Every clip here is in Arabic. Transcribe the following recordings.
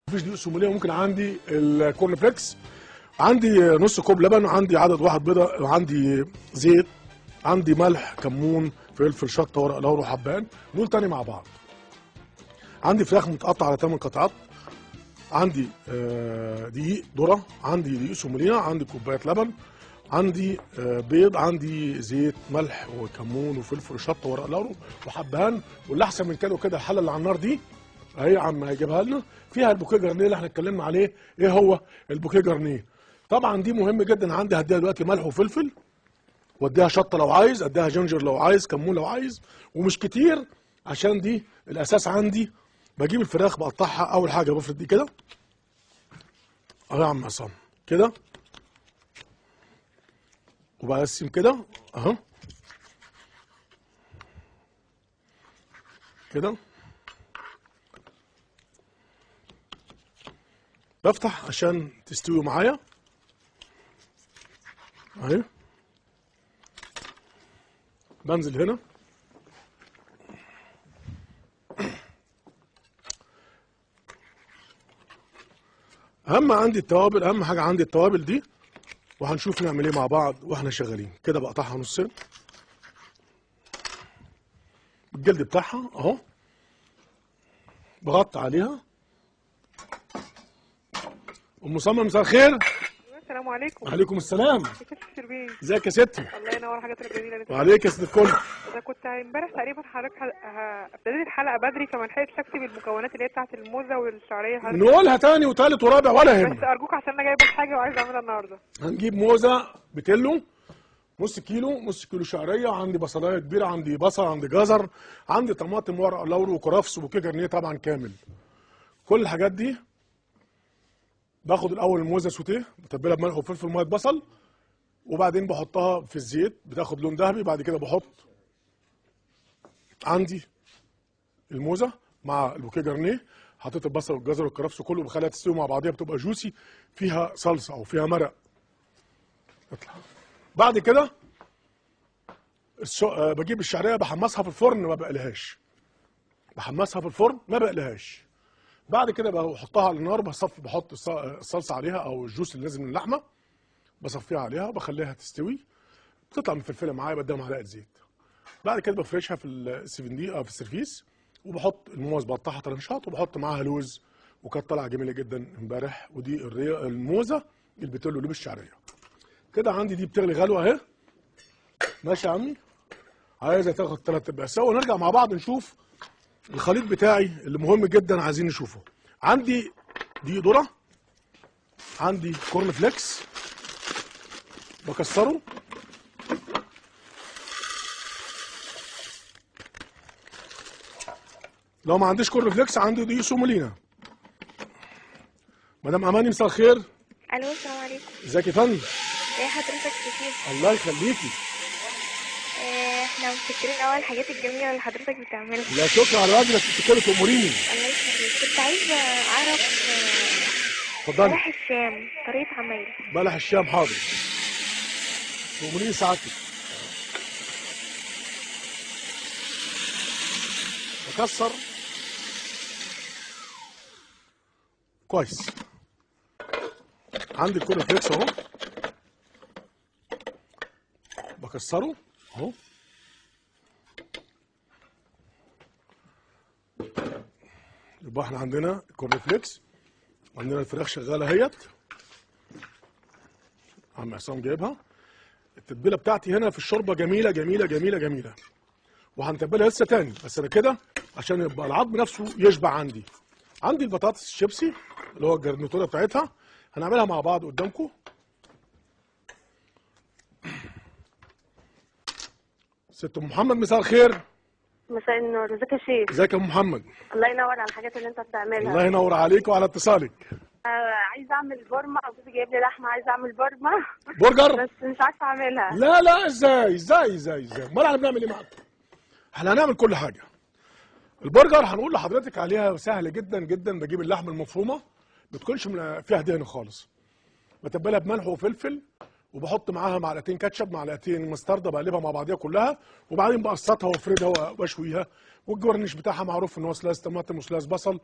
مفيش دقيق سوموليه. ممكن عندي الكورن فليكس، عندي نص كوب لبن، عندي عدد واحد بيضه، عندي زيت، عندي ملح، كمون، فلفل، شطه، ورق لورا، وحبان. دول تاني مع بعض. عندي فراخ متقطع على 8 قطعات، عندي دقيق ذره، عندي دقيق سوموليه، عندي كوبايه لبن، عندي بيض، عندي زيت، ملح وكمون وفلفل وشطه ورق لورا وحبهان. واللي احسن من كده وكده الحله اللي على النار دي اهي عم هيجيبها لنا، فيها البوكيه جرنيه اللي احنا اتكلمنا عليه. ايه هو البوكيه جرنيه؟ طبعا دي مهم جدا. عندي هديها دلوقتي ملح وفلفل، واديها شطه لو عايز، اديها جنجر لو عايز، كمون لو عايز، ومش كتير عشان دي الاساس عندي. بجيب الفراخ بقطعها، اول حاجه بفرد دي كده اهو يا عم عصام كده، وبقسم كده اهو كده، بفتح عشان تستوي معايا اهي. بنزل هنا اهم عندي التوابل، اهم حاجه عندي التوابل دي، وهنشوف نعمل ايه مع بعض واحنا شغالين. كده بقطعها نصين، الجلد بتاعها اهو، بغطي عليها. ام مصمم مساء الخير. السلام عليكم. وعليكم السلام. ازيك يا ستي؟ الله ينور حاجاتك الجميله اللي وعليك يا ست الكل. انا كنت امبارح تقريبا حضرتك ابتديت الحلقه بدري، فما لحقتش اكتب المكونات اللي هي بتاعت الموزه والشعريه. نقولها تاني وتالت ورابع ولا بس يهمك. ارجوك عشان انا جايبه الحاجه وعايزه اعملها النهارده. هنجيب موزه بتلو نص كيلو، نص كيلو شعريه، عندي بصلايه كبيره، عندي بصل، عندي جزر، عندي طماطم، ورق لورا، وكرفس، وبوكيه جرنيه طبعا كامل. كل الحاجات دي باخد الاول الموزه سوتيه، بتبلها بملح وفلفل وميه بصل، وبعدين بحطها في الزيت بتاخد لون ذهبي. بعد كده بحط عندي الموزه مع البوكيه جرنيه، حطيت البصل والجزر والكرفس وكله، بخليها تستوي مع بعضيها، بتبقى جوسي، فيها صلصه او فيها مرق. اطلع. بعد كده بجيب الشعريه بحمصها في الفرن، ما بقلهاش، بحمصها في الفرن ما بقلهاش. بعد كده بحطها على النار، بحط الصلصه عليها او الجوس اللي نازل من اللحمه، بصفيها عليها وبخليها تستوي، بتطلع مفلفله معايا، بديها معلقه زيت. بعد كده بفرشها في السيفن دي او في السرفيس، وبحط الموز بقطعها طرنشات، وبحط معاها لوز، وكانت طالعه جميله جدا امبارح. ودي الموزه البتلو اللي بالشعريه. كده عندي دي بتغلي غلوه اهي. ماشي يا عمي، عايزه تاخد 3 سوا، ونرجع مع بعض نشوف الخليط بتاعي اللي مهم جدا عايزين نشوفه. عندي دقيق ذره، عندي كورن فليكس بكسره، لو ما عنديش كورن فليكس عندي دقيق سومولينا. مدام اماني مساء الخير. الو السلام عليكم. ازيك يا فندم؟ ايه حضرتك كتير؟ الله يخليكي. احنا متشكرين قوي على الحاجات الجميله اللي حضرتك بتعملها. لا شكرا على واجبك، تشكري تأمريني. الله يخليك. كنت عايزه اعرف اتفضلي. بلح الشام طريقه عمايله. بلح الشام حاضر، تأمريني سعادتك. بكسر كويس. عندي الكورن فليكس اهو، بكسره اهو، يبقى احنا عندنا الكورن فليكس، عندنا الفراخ شغاله اهيت، عم عصام جايبها. التتبيله بتاعتي هنا في الشوربه جميله جميله جميله جميله، وهنتبلها لسه تاني، بس انا كده عشان يبقى العظم نفسه يشبع. عندي البطاطس الشيبسي اللي هو الجرنيتوره بتاعتها، هنعملها مع بعض قدامكم. ست ام محمد مساء الخير. مساء النور، ازيك يا شيخ؟ ازيك يا ام محمد؟ الله ينور على الحاجات اللي انت بتعملها. الله ينور عليك وعلى اتصالك. عايزه اعمل بورما، او جوزي جايب لي لحمه، عايزه اعمل بورما برجر؟ بس مش عارفه اعملها. لا ازاي امال احنا بنعمل ايه معاك؟ احنا هنعمل كل حاجه. البرجر هنقول لحضرتك عليها سهل جدا جدا. بجيب اللحمه المفرومه، بتكونش فيها دهن خالص، بتبلها بملح وفلفل، وبحط معاها معلقتين كاتشب، معلقتين مستردة، بقلبها مع بعضيها كلها، وبعدين بقسطها وافردها واشويها. والجورنيش بتاعها معروف ان هو سلاس طماطم وسلاس بصل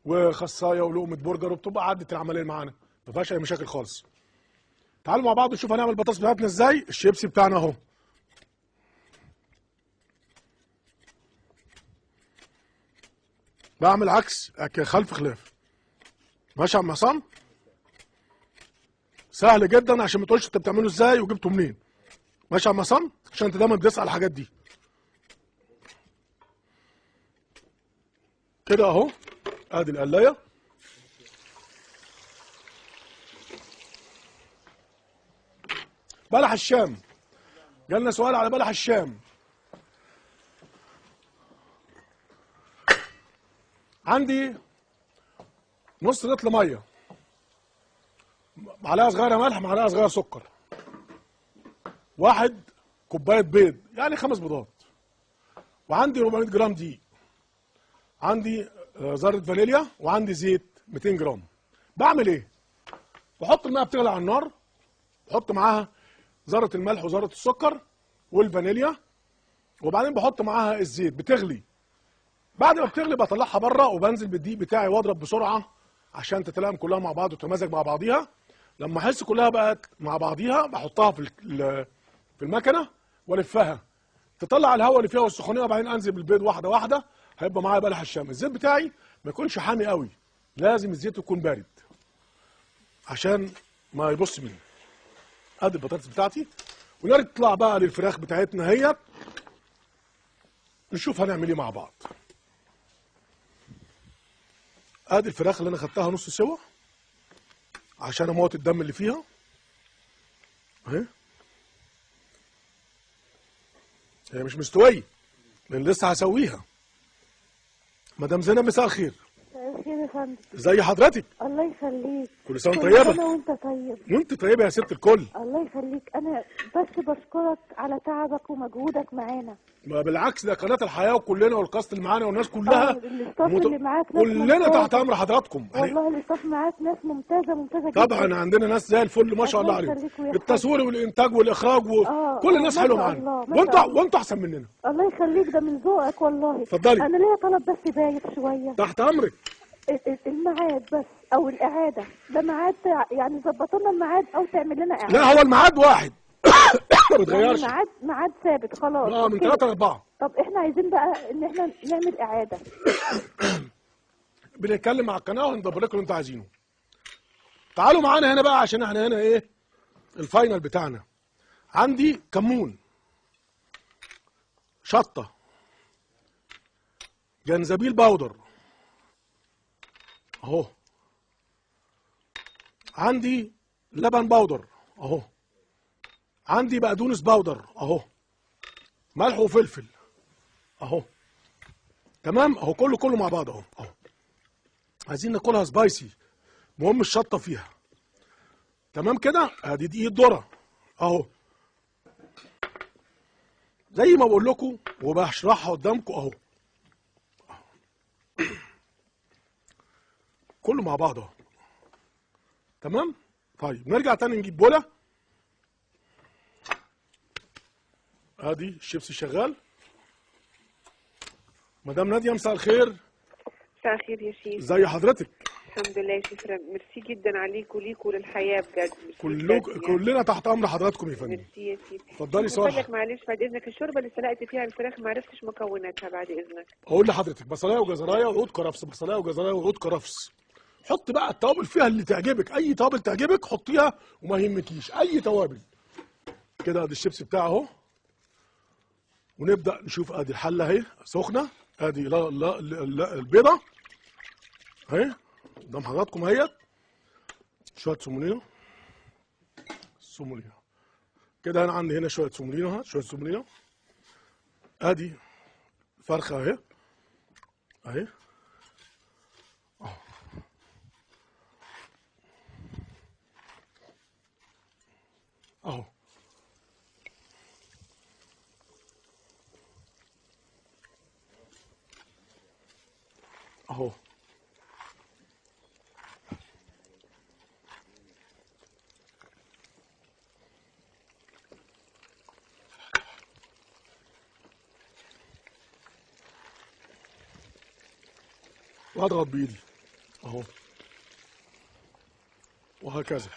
وخصايه ولقمه برجر، وبتبقى عدت العمليه معانا، ما فيهاش اي مشاكل خالص. تعالوا مع بعض نشوف هنعمل البطاطس بتاعتنا ازاي. الشيبسي بتاعنا اهو. بعمل عكس خلف خلاف. ماشي يا عم عصام؟ سهل جدا عشان ما تقولش انت بتعمله ازاي وجبته منين. ماشي يا عم عصام؟ عشان انت دايما بتسأل الحاجات دي. كده اهو. ادي القلايه. بلح الشام. جالنا سؤال على بلح الشام. عندي نص لتر ميه، معلقه صغيره ملح، معلقه صغيره سكر، 1 كوبايه بيض يعني 5 بيضات، وعندي 400 جرام دقيق، عندي ذره فانيليا، وعندي زيت 200 جرام. بعمل ايه؟ بحط الميه بتغلي على النار، بحط معاها ذره الملح وذره السكر والفانيليا، وبعدين بحط معاها الزيت بتغلي. بعد ما بتغلي بطلعها بره وبنزل بالدقيق بتاعي واضرب بسرعه عشان تتلائم كلها مع بعض وتتمازج مع بعضيها. لما احس كلها بقت مع بعضيها بحطها في المكنه والفها تطلع الهواء اللي فيها والسخونيه، وبعدين انزل بالبيض واحده واحده. هيبقى معايا بلح الشام. الزيت بتاعي ما يكونش حامي قوي، لازم الزيت يكون بارد عشان ما يبص مني. ادي البطاطس بتاعتي، ونطلع بقى للفراخ بتاعتنا اهيت نشوف هنعمل ايه مع بعض. ادي الفراخ اللي انا خدتها نص سوا عشان اموت الدم اللي فيها اهي. هي مش مستويه لان لسه هسويها. مدام زينب مساء الخير. مساء الخير يا فندم. ازي حضرتك؟ الله يخليك. كل سنه وانت طيبه. انا وانت طيب. وانت طيبه يا ست الكل. الله يخليك. انا بس بشكرك على تعبك ومجهودك معانا. ما بالعكس، ده قناه الحياه وكلنا والكاست اللي معانا والناس كلها الاستاف اللي معاك ناس كلنا ممتازة. تحت امر حضراتكم. والله الاستاف معاك ناس ممتازه جدا. طبعا عندنا ناس زي الفل ما شاء الله عليهم. التصوير والانتاج والاخراج كل الناس حلوه معانا، وانتوا احسن مننا. الله يخليك، ده من ذوقك والله. اتفضلي. انا ليا طلب بس بايت شويه. تحت امرك. الميعاد بس او الاعاده، ده ميعاد يعني ظبط لنا الميعاد او تعمل لنا اعاده. لا هو الميعاد واحد ما بيتغيرش. يعني ميعاد ثابت خلاص. من 3 ل 4. طب احنا عايزين بقى ان احنا نعمل اعاده. بنتكلم مع القناه وهندبر لكم اللي انتوا عايزينه. تعالوا معانا هنا بقى عشان احنا هنا ايه الفاينل بتاعنا. عندي كمون، شطه، جنزبيل باودر اهو، عندي لبن باودر اهو، عندي بقدونس باودر اهو، ملح وفلفل اهو. تمام اهو، كله مع بعض اهو. عايزين ناكلها سبايسي، مهم الشطه فيها. تمام كده. ادي دقيق ذره اهو، زي ما بقول لكم وبشرحها قدامكم اهو. كله مع بعض اهو. تمام. طيب نرجع تاني نجيب بوله. ادي الشيبسي شغال. مدام ناديه مساء الخير. مساء الخير يا شيف. ازي حضرتك؟ الحمد لله يا شيف. ميرسي جدا عليك وليك وللحياه بجد. كلنا تحت امر حضراتكم يا فندم. ميرسي يا شيف. اتفضلي صراحه. معلش بعد اذنك، الشوربه اللي سلقت فيها الفراخ ما عرفتش مكوناتها بعد اذنك. اقول لحضرتك بصلايه وجزرايه وعود كرفس، بصلايه وجزرايه وعود كرفس. حط بقى التوابل فيها اللي تعجبك، اي توابل تعجبك حطيها وما يهمكيش اي توابل. كده ادي الشيبسي بتاعه اهو. ونبدا نشوف. ادي الحله اهي سخنه. ادي البيضه اهي قدام حضراتكم اهيت. شويه سومولينا كده. انا عندي هنا شويه سومولينا شويه سومولينا. ادي فرخه اهي اهي اهو. اهو واضغط بايدي اهو وهكذا.